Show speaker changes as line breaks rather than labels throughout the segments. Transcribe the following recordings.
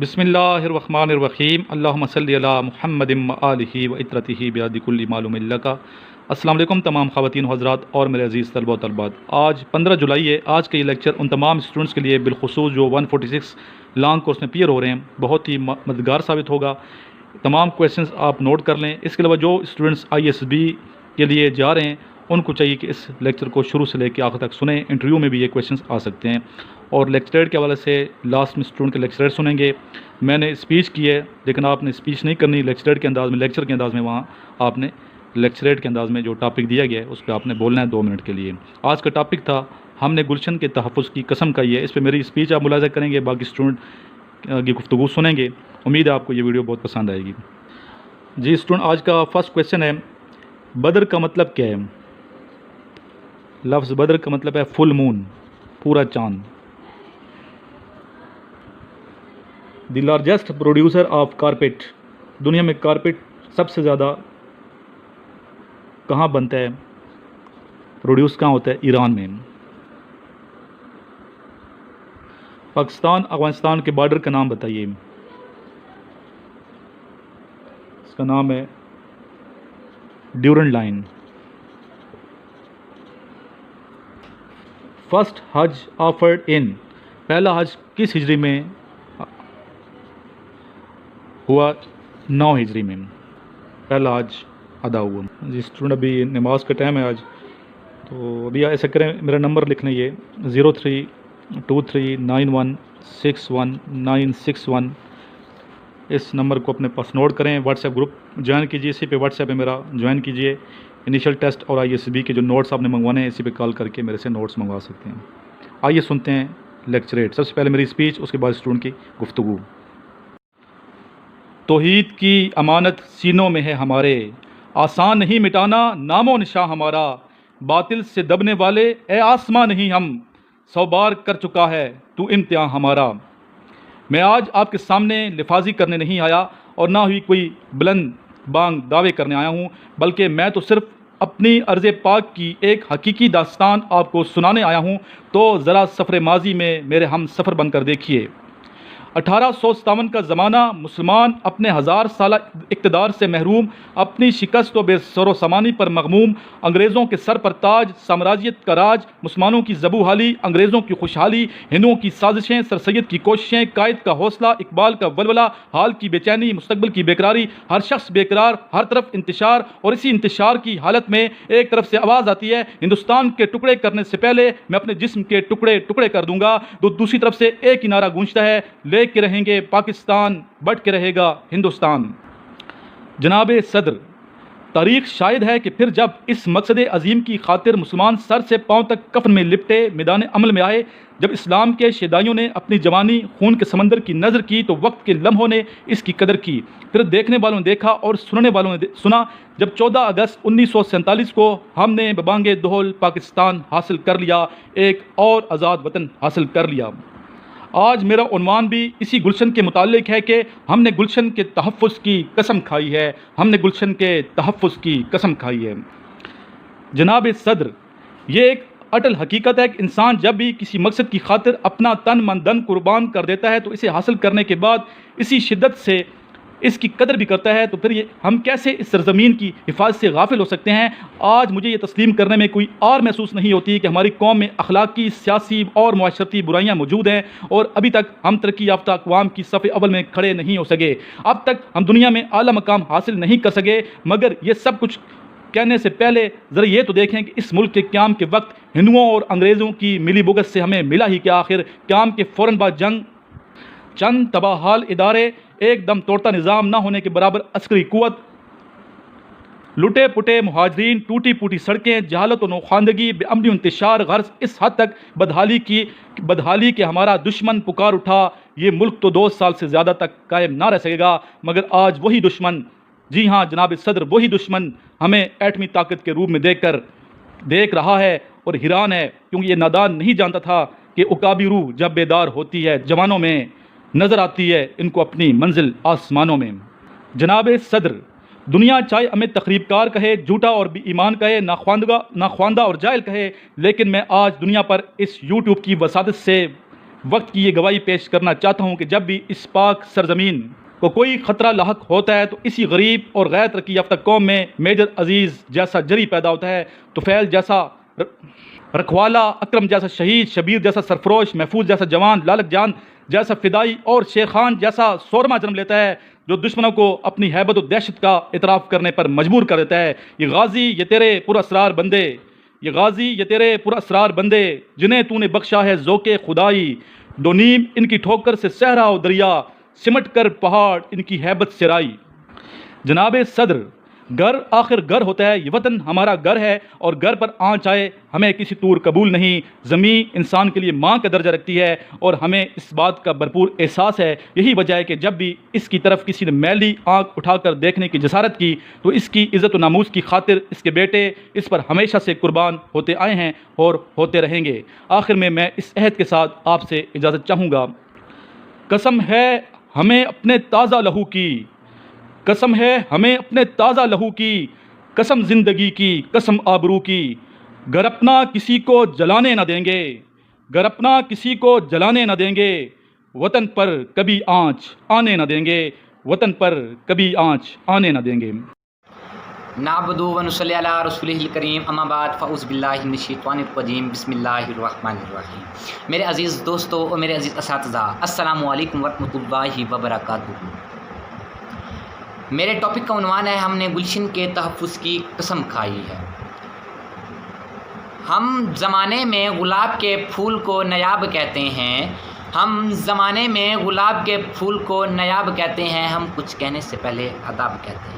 بسم اللہ الرحمن الرحیم اللہم صلی علی محمد آلہ و اطرتہ بیاد کل معلوم لکا۔ السلام علیکم تمام خواتین و حضرات اور میرے عزیز طلبہ و طالبات۔ آج 15 جولائی ہے۔ آج کا یہ لیکچر ان تمام اسٹوڈنٹس کے لیے بالخصوص جو 146 لانگ کورس میں پیئر ہو رہے ہیں بہت ہی مددگار ثابت ہوگا۔ تمام کویسچنز آپ نوٹ کر لیں۔ اس کے علاوہ جو اسٹوڈنٹس ISB کے لیے جا رہے ہیں ان کو چاہیے کہ اس لیکچر کو شروع سے لے کے آخر تک سنیں۔ انٹرویو میں بھی یہ کویسچنز آ سکتے ہیں، اور لیکچریٹ کے حوالے سے لاسٹ میں اسٹوڈنٹ کے لیکچریٹ سنیں گے۔ میں نے اسپیچ کی ہے لیکن آپ نے اسپیچ نہیں کرنی، لیکچریٹ کے انداز میں، لیکچر کے انداز میں، وہاں آپ نے لیکچریٹ کے انداز میں جو ٹاپک دیا گیا ہے اس پہ آپ نے بولنا ہے 2 منٹ کے لیے۔ آج کا ٹاپک تھا ہم نے گلشن کے تحفظ کی قسم کھائی ہے۔ اس پہ میری اسپیچ آپ ملاحظہ کریں گے، باقی اسٹوڈنٹ کی گفتگو سنیں گے۔ امید ہے آپ کو یہ ویڈیو بہت پسند آئے گی۔ جی اسٹوڈنٹ، آج کا فرسٹ کویشچن ہے بدر کا مطلب کیا ہے؟ لفظ بدر کا مطلب ہے فل مون، پورا چاند۔ The largest producer of carpet, دنیا میں کارپیٹ سب سے زیادہ کہاں بنتا ہے، پروڈیوس کہاں ہوتا ہے؟ ایران میں۔ پاکستان افغانستان کے بارڈر کا نام بتائیے۔ اس کا نام ہے Durand line. First Hajj offered in, پہلا حج کس ہجری میں ہوا؟ 9 ہجری میں پہلا حج ادا ہوا۔ جی اسٹوڈنٹ، ابھی نماز کا ٹائم ہے آج، تو ابھی ایسا کریں میرا نمبر لکھ لیں، یہ 032391619161۔ اس نمبر کو اپنے پاس نوٹ کریں، واٹس ایپ گروپ جوائن کیجیے، اسی پہ واٹس ایپ پہ میرا جوائن کیجیے۔ انیشل ٹیسٹ اور ISB کے جو نوٹس آپ نے منگوانے ہیں اسی پہ کال کر کے میرے سے نوٹس منگوا سکتے ہیں۔ آئیے سنتے ہیں لیکچریٹ۔ سب سے پہلے میری اسپیچ، اس کے بعد اسٹوڈنٹ کی گفتگو۔ توحید کی امانت سینوں میں ہے ہمارے، آسان نہیں مٹانا نام و نشاں ہمارا، باطل سے دبنے والے اے آسماں نہیں ہم، 100 بار کر چکا ہے تو امتحان ہمارا۔ میں آج آپ کے سامنے لفاظی کرنے نہیں آیا اور نہ ہی کوئی بلند بانگ دعوے کرنے آیا ہوں، بلکہ میں تو صرف اپنی عرض پاک کی ایک حقیقی داستان آپ کو سنانے آیا ہوں۔ تو ذرا سفر ماضی میں میرے ہم سفر بن کر دیکھیے۔ 1857 کا زمانہ، مسلمان اپنے 1000 سالہ اقتدار سے محروم، اپنی شکست و بے سر و سامانی پر مغموم، انگریزوں کے سر پر تاج، سامراجیت کا راج، مسلمانوں کی زبوں حالی، انگریزوں کی خوشحالی، ہندوؤں کی سازشیں، سر سید کی کوششیں، قائد کا حوصلہ، اقبال کا ولولہ، حال کی بے چینی، مستقبل کی بےقراری، ہر شخص بے قرار، ہر طرف انتشار، اور اسی انتشار کی حالت میں ایک طرف سے آواز آتی ہے ہندوستان کے ٹکڑے کرنے سے پہلے میں اپنے جسم کے ٹکڑے ٹکڑے کر دوں گا، تو دوسری طرف سے ایک ہی نعرہ گونجتا ہے لے کے رہیں گے پاکستان، بٹ کے رہے گا ہندوستان۔ جناب صدر، تاریخ شاہد ہے کہ پھر جب اس مقصد عظیم کی خاطر مسلمان سر سے پاؤں تک کفن میں لپٹے میدان عمل میں آئے، جب اسلام کے شیدائیوں نے اپنی جوانی خون کے سمندر کی نظر کی تو وقت کے لمحوں نے اس کی قدر کی، پھر دیکھنے والوں نے دیکھا اور سننے والوں نے سنا، جب 14 اگست 1947 کو ہم نے ببانگ دہل پاکستان حاصل کر لیا، ایک اور آزاد وطن حاصل کر لیا۔ آج میرا عنوان بھی اسی گلشن کے متعلق ہے کہ ہم نے گلشن کے تحفظ کی قسم کھائی ہے، ہم نے گلشن کے تحفظ کی قسم کھائی ہے۔ جناب صدر، یہ ایک اٹل حقیقت ہے کہ انسان جب بھی کسی مقصد کی خاطر اپنا تن من دن قربان کر دیتا ہے تو اسے حاصل کرنے کے بعد اسی شدت سے اس کی قدر بھی کرتا ہے، تو پھر ہم کیسے اس سرزمین کی حفاظت سے غافل ہو سکتے ہیں؟ آج مجھے یہ تسلیم کرنے میں کوئی اور محسوس نہیں ہوتی کہ ہماری قوم میں اخلاقی، سیاسی اور معاشرتی برائیاں موجود ہیں اور ابھی تک ہم ترقی یافتہ اقوام کی صف اول میں کھڑے نہیں ہو سکے، اب تک ہم دنیا میں اعلیٰ مقام حاصل نہیں کر سکے۔ مگر یہ سب کچھ کہنے سے پہلے ذرا یہ تو دیکھیں کہ اس ملک کے قیام کے وقت ہندوؤں اور انگریزوں کی ملی بھگت سے ہمیں ملا ہی کیا؟ آخر قیام کے فوراً بعد جنگ، چند تباہ حال ادارے، ایک دم توڑتا نظام نہ ہونے کے برابر عسکری قوت، لٹے پٹے مہاجرین، ٹوٹی پوٹی سڑکیں، جہالت و نوخواندگی، بے امنی و انتشار، غرض اس حد تک بدحالی کہ ہمارا دشمن پکار اٹھا یہ ملک تو 2 سال سے زیادہ تک قائم نہ رہ سکے گا۔ مگر آج وہی دشمن، جی ہاں جناب صدر، وہی دشمن ہمیں ایٹمی طاقت کے روپ میں دیکھ رہا ہے اور حیران ہے، کیونکہ یہ نادان نہیں جانتا تھا کہ عقابی روح جب بیدار ہوتی ہے جوانوں میں نظر آتی ہے ان کو اپنی منزل آسمانوں میں۔ جناب صدر، دنیا چاہے ہمیں تخریب کار کہے، جھوٹا اور بے ایمان کہے، ناخواندہ اور جاہل کہے، لیکن میں آج دنیا پر اس YouTube کی وسادت سے وقت کی یہ گواہی پیش کرنا چاہتا ہوں کہ جب بھی اس پاک سرزمین کو کوئی خطرہ لاحق ہوتا ہے تو اسی غریب اور غیر ترقی یافتہ قوم میں میجر عزیز جیسا جری پیدا ہوتا ہے، طفیل جیسا رکھوالا، اکرم جیسا شہید، شبیر جیسا سرفروش، محفوظ جیسا جوان، لالک جان جیسا فدائی اور شیر خان جیسا سورما جنم لیتا ہے جو دشمنوں کو اپنی ہیبت و دہشت کا اعتراف کرنے پر مجبور کر دیتا ہے۔ یہ غازی یہ تیرے پراسرار بندے، یہ غازی یہ تیرے پراسرار بندے، جنہیں تو نے بخشا ہے ذوق خدائی، دو نیم ان کی ٹھوکر سے صحرا و دریا، سمٹ کر پہاڑ ان کی ہیبت سے رائی۔ جناب صدر، گھر آخر گھر ہوتا ہے، یہ وطن ہمارا گھر ہے اور گھر پر آنچ آئے ہمیں کسی طور قبول نہیں۔ زمین انسان کے لیے ماں کا درجہ رکھتی ہے اور ہمیں اس بات کا بھرپور احساس ہے۔ یہی وجہ ہے کہ جب بھی اس کی طرف کسی نے میلی آنکھ اٹھا کر دیکھنے کی جسارت کی تو اس کی عزت و ناموس کی خاطر اس کے بیٹے اس پر ہمیشہ سے قربان ہوتے آئے ہیں اور ہوتے رہیں گے۔ آخر میں اس عہد کے ساتھ آپ سے اجازت چاہوں گا۔ قسم ہے ہمیں اپنے تازہ لہو کی، قسم ہے ہمیں اپنے تازہ لہو کی، قسم زندگی کی، قسم آبرو کی، گر اپنا کسی کو جلانے نہ دیں گے، گر اپنا کسی کو جلانے نہ دیں گے، وطن پر کبھی آنچ آنے نہ دیں گے، وطن پر کبھی آنچ آنے نہ دیں گے۔
نعبدو و نصلی علی رسولہ الکریم، اما بعد فاعوذ باللہ من الشیطان الرجیم، بسم اللہ الرحمن الرحیم۔ میرے عزیز دوستو اور میرے عزیز اساتذہ، السلام علیکم ورحمۃ اللہ وبرکاتہ۔ میرے ٹاپک کا عنوان ہے ہم نے گلشن کے تحفظ کی قسم کھائی ہے۔ ہم زمانے میں گلاب کے پھول کو نایاب کہتے ہیں، ہم زمانے میں گلاب کے پھول کو نایاب کہتے ہیں، ہم کچھ کہنے سے پہلے آداب کہتے ہیں۔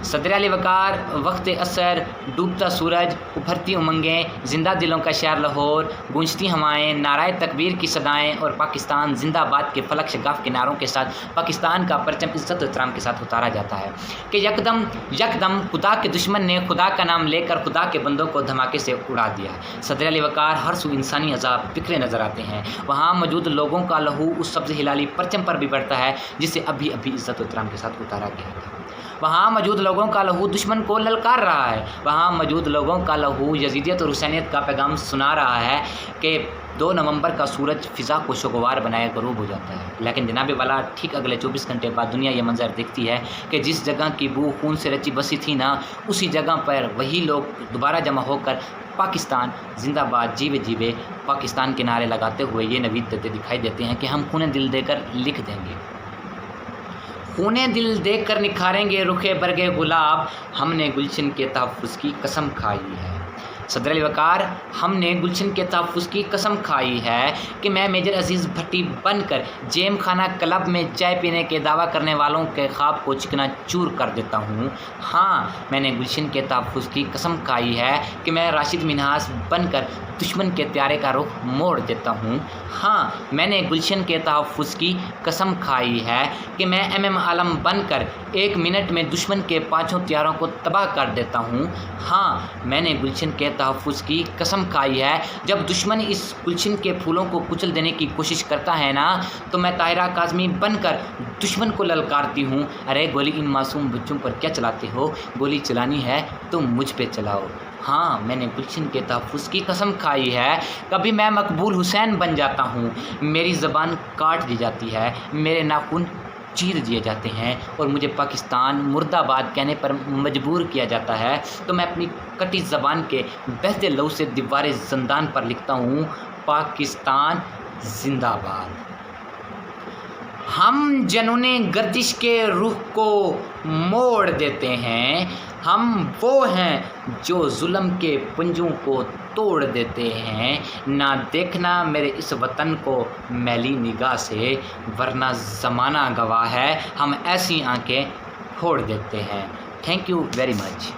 صدر علی وقار، وقت عصر، ڈوبتا سورج، ابھرتی امنگیں، زندہ دلوں کا شہر لاہور، گونجتی ہوائیں، نعرہ تکبیر کی صدائیں اور پاکستان زندہ باد کے فلک شگاف کے نعروں کے ساتھ پاکستان کا پرچم عزت و احترام کے ساتھ اتارا جاتا ہے کہ یکدم خدا کے دشمن نے خدا کا نام لے کر خدا کے بندوں کو دھماکے سے اڑا دیا۔ صدر علی وقار، ہر سو انسانی عذاب بکھرے نظر آتے ہیں، وہاں موجود لوگوں کا لہو اس سبز ہلالی پرچم پر بھی بڑھتا ہے جسے ابھی عزت و احترام کے ساتھ اتارا گیا تھا۔ وہاں موجود لوگوں کا لہو دشمن کو للکار رہا ہے، وہاں موجود لوگوں کا لہو یزیدیت اور حسینیت کا پیغام سنا رہا ہے کہ 2 نومبر کا سورج فضا کو شگوار بنائے غروب ہو جاتا ہے، لیکن جناب والا ٹھیک اگلے 24 گھنٹے بعد دنیا یہ منظر دیکھتی ہے کہ جس جگہ کی بو خون سے رچی بسی تھی نا، اسی جگہ پر وہی لوگ دوبارہ جمع ہو کر پاکستان زندہ باد جیوے جیوے پاکستان کے نعرے لگاتے ہوئے یہ نوید دیتے دکھائی دیتے ہیں کہ ہم خون دل دے کر لکھ دیں گے، خونے دل دیکھ کر نکھاریں گے رخے برگے گلاب، ہم نے گلشن کے تحفظ کی قسم کھائی ہے۔ صدر علی وقار، ہم نے گلشن کے تحفظ کی قسم کھائی ہے کہ میں میجر عزیز بھٹی بن کر جیم خانہ کلب میں چائے پینے کے دعویٰ کرنے والوں کے خواب کو چکنا چور کر دیتا ہوں۔ ہاں، میں نے گلشن کے تحفظ کی قسم کھائی ہے کہ میں راشد منہاس بن کر دشمن کے طیارے کا رخ موڑ دیتا ہوں۔ ہاں، میں نے گلشن کے تحفظ کی قسم کھائی ہے کہ میں ایم عالم بن کر 1 منٹ میں دشمن کے 5 طیاروں کو تباہ کر دیتا ہوں۔ ہاں، میں نے گلشن کے تحفظ کی قسم کھائی ہے جب دشمن اس گلشن کے پھولوں کو کچل دینے کی کوشش کرتا ہے نا، تو میں طاہرہ کاظمی بن کر دشمن کو للکارتی ہوں، ارے گولی ان معصوم بچوں پر کیا چلاتے ہو، گولی چلانی ہے تو مجھ پہ چلاؤ۔ ہاں، میں نے گلشن کے تحفظ کی قسم کھائی ہے، کبھی میں مقبول حسین بن جاتا ہوں، میری زبان کاٹ دی جاتی ہے، میرے ناخن چیر دیے جاتے ہیں اور مجھے پاکستان مرد آباد کہنے پر مجبور کیا جاتا ہے، تو میں اپنی کٹی زبان کے بہتے لہو سے دیوار زندان پر لکھتا ہوں، پاکستان زندہ باد۔ ہم جنون گردش کے رخ کو موڑ دیتے ہیں، ہم وہ ہیں جو ظلم کے پنجوں کو توڑ دیتے ہیں، نہ دیکھنا میرے اس وطن کو میلی نگاہ سے، ورنہ زمانہ گواہ ہے ہم ایسی آنکھیں پھوڑ دیتے ہیں۔ Thank you very much.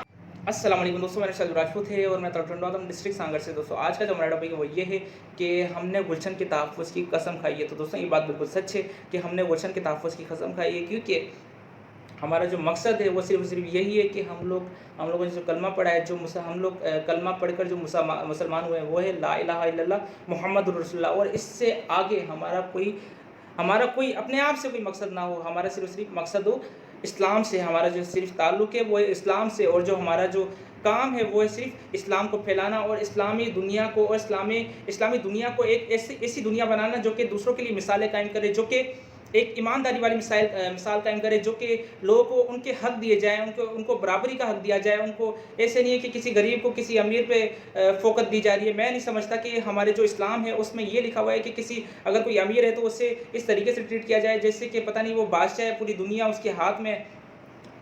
السلام علیکم دوستوں، میرا شاہد راجپوت ہے اور میں ترٹنڈوادم ڈسٹرکٹ سانگر سے۔ دوستوں، آج کا جو ہمارا ٹاپک ہے وہ یہ ہے کہ ہم نے گلشن کے تحفظ کی قسم کھائی ہے۔ تو دوستوں، یہ بات بالکل سچ ہے کہ ہم نے گلشن کے تحفظ کی قسم کھائی ہے، کیونکہ ہمارا جو مقصد ہے وہ صرف یہی ہے کہ ہم لوگوں نے جو کلمہ پڑھا ہے، جو ہم لوگ کلمہ پڑھ کر جو مسلمان ہوئے ہیں وہ ہے لا الہ الا اللہ محمد رسول اللہ، اور اس سے آگے ہمارا کوئی اپنے آپ سے کوئی مقصد نہ ہو، ہمارا صرف مقصد ہو اسلام سے، ہمارا جو صرف تعلق ہے وہ ہے اسلام سے، اور جو ہمارا جو کام ہے وہ ہے صرف اسلام کو پھیلانا اور اسلامی دنیا کو اور اسلامی دنیا کو ایک ایسی دنیا بنانا جو کہ دوسروں کے لیے مثالیں قائم کرے، جو کہ ایک ایمانداری والی مثال قائم کرے، جو کہ لوگوں کو ان کے حق دیے جائیں، ان کو برابری کا حق دیا جائے، ان کو ایسے نہیں ہے کہ کسی غریب کو کسی امیر پہ فوقت دی جا رہی ہے۔ میں نہیں سمجھتا کہ ہمارے جو اسلام ہے اس میں یہ لکھا ہوا ہے کہ اگر کوئی امیر ہے تو اسے اس طریقے سے ٹریٹ کیا جائے جیسے کہ پتہ نہیں وہ بادشاہ ہے، پوری دنیا اس کے ہاتھ میں۔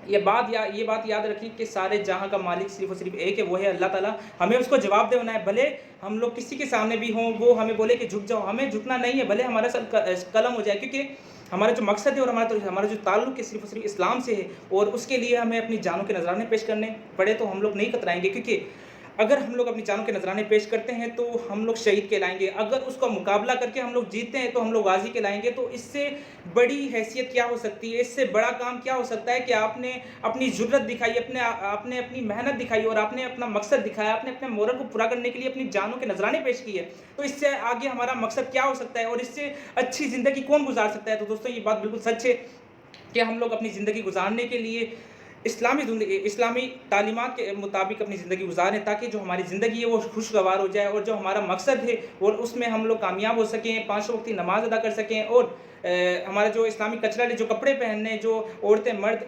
یہ بات یاد رکھیں کہ سارے جہاں کا مالک صرف اور صرف ایک ہے، وہ ہے اللہ تعالیٰ۔ ہمیں اس کو جواب دینا ہے، بھلے ہم لوگ کسی کے سامنے بھی ہوں وہ ہمیں بولے کہ جھک جاؤ، ہمیں جھکنا نہیں ہے، بھلے ہمارا سر قلم ہو جائے، کیونکہ ہمارا جو مقصد ہے اور ہمارا جو تعلق ہے صرف اور صرف اسلام سے ہے، اور اس کے لیے ہمیں اپنی جانوں کے نذرانے پیش کرنے پڑے تو ہم لوگ نہیں کترائیں گے، کیونکہ اگر ہم لوگ اپنی جانوں کے نذرانے پیش کرتے ہیں تو ہم لوگ شہید کہلائیں گے، اگر اس کا مقابلہ کر کے ہم لوگ جیتتے ہیں تو ہم لوگ غازی کہلائیں گے۔ تو اس سے بڑی حیثیت کیا ہو سکتی ہے، اس سے بڑا کام کیا ہو سکتا ہے کہ آپ نے اپنی جرت دکھائی، آپ نے اپنی محنت دکھائی، اور آپ نے اپنا مقصد دکھایا، آپ نے اپنے مورل کو پورا کرنے کے لیے اپنی جانوں کے نذرانے پیش کیے۔ تو اس سے آگے ہمارا مقصد کیا ہو سکتا ہے، اور اس سے اچھی زندگی کون گزار سکتا ہے؟ تو دوستوں یہ بات بالکل سچ ہے کہ ہم لوگ اپنی زندگی گزارنے کے لیے اسلامی تعلیمات کے مطابق اپنی زندگی گزاریں، تاکہ جو ہماری زندگی ہے وہ خوشگوار ہو جائے، اور جو ہمارا مقصد ہے اور اس میں ہم لوگ کامیاب ہو سکیں، 5 وقتی نماز ادا کر سکیں، اور ہمارا جو اسلامی کلچرل جو کپڑے پہننے، جو عورتیں مرد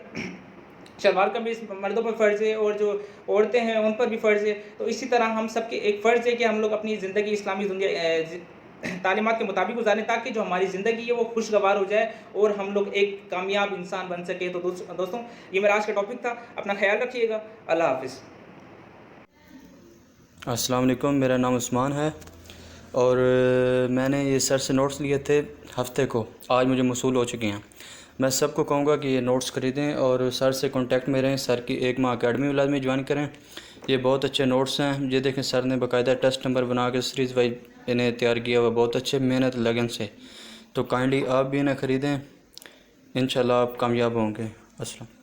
شلوار قمیض مردوں پر فرض ہے اور جو عورتیں ہیں ان پر بھی فرض ہے، تو اسی طرح ہم سب کے ایک فرض ہے کہ ہم لوگ اپنی زندگی اسلامی تعلیمات کے مطابق گزاریں، تاکہ جو ہماری زندگی ہے وہ خوشگوار ہو جائے اور ہم لوگ ایک کامیاب انسان بن سکے۔ تو دوستوں یہ میرا آج کا ٹاپک تھا، اپنا خیال رکھیے گا، اللہ حافظ۔
السلام علیکم، میرا نام عثمان ہے اور میں نے یہ سر سے نوٹس لیے تھے ہفتے کو، آج مجھے موصول ہو چکے ہیں۔ میں سب کو کہوں گا کہ یہ نوٹس خریدیں اور سر سے کانٹیکٹ میں رہیں، سر کی 1 ماہ اکیڈمی میں جوائن کریں۔ یہ بہت اچھے نوٹس ہیں، یہ دیکھیں سر نے باقاعدہ ٹیسٹ نمبر بنا کے سیریز وائز انہیں تیار کیا ہوا، بہت اچھے محنت لگن سے، تو کائنڈلی آپ بھی انہیں خریدیں، انشاءاللہ آپ کامیاب ہوں گے۔ السلام۔